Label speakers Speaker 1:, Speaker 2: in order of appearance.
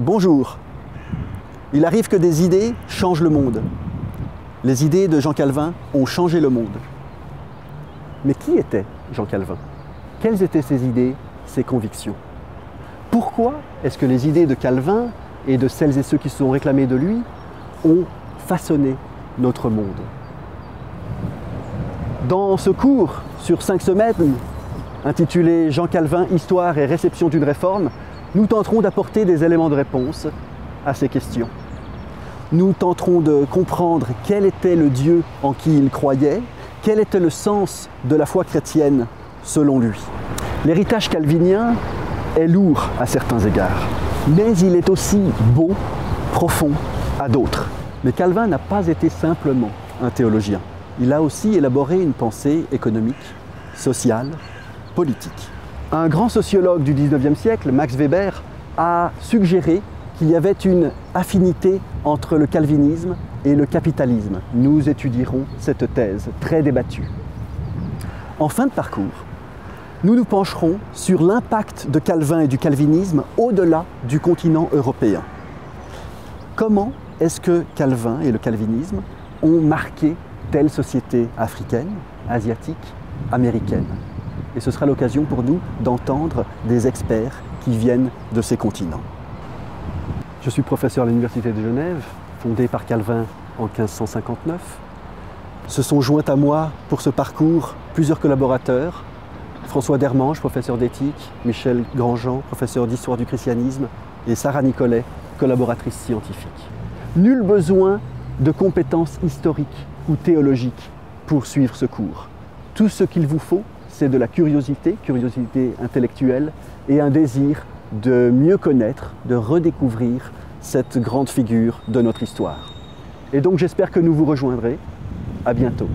Speaker 1: Bonjour. Il arrive que des idées changent le monde. Les idées de Jean Calvin ont changé le monde. Mais qui était Jean Calvin? Quelles étaient ses idées, ses convictions? Pourquoi est-ce que les idées de Calvin et de celles et ceux qui se sont réclamés de lui ont façonné notre monde? Dans ce cours sur 5 semaines, intitulé Jean Calvin, Histoire et réception d'une réforme, nous tenterons d'apporter des éléments de réponse à ces questions. Nous tenterons de comprendre quel était le Dieu en qui il croyait, quel était le sens de la foi chrétienne selon lui. L'héritage calvinien est lourd à certains égards, mais il est aussi beau, profond à d'autres. Mais Calvin n'a pas été simplement un théologien. Il a aussi élaboré une pensée économique, sociale, politique. Un grand sociologue du 19e siècle, Max Weber, a suggéré qu'il y avait une affinité entre le calvinisme et le capitalisme. Nous étudierons cette thèse très débattue. En fin de parcours, nous nous pencherons sur l'impact de Calvin et du calvinisme au-delà du continent européen. Comment est-ce que Calvin et le calvinisme ont marqué telle société africaine, asiatique, américaine? Et ce sera l'occasion pour nous d'entendre des experts qui viennent de ces continents. Je suis professeur à l'Université de Genève, fondée par Calvin en 1559. Se sont joints à moi pour ce parcours plusieurs collaborateurs. François Dermange, professeur d'éthique, Michel Grandjean, professeur d'histoire du christianisme, et Sarah Nicolet, collaboratrice scientifique. Nul besoin de compétences historiques ou théologiques pour suivre ce cours. Tout ce qu'il vous faut, c'est de la curiosité intellectuelle et un désir de mieux connaître, de redécouvrir cette grande figure de notre histoire. Et donc j'espère que nous vous rejoindrez. À bientôt.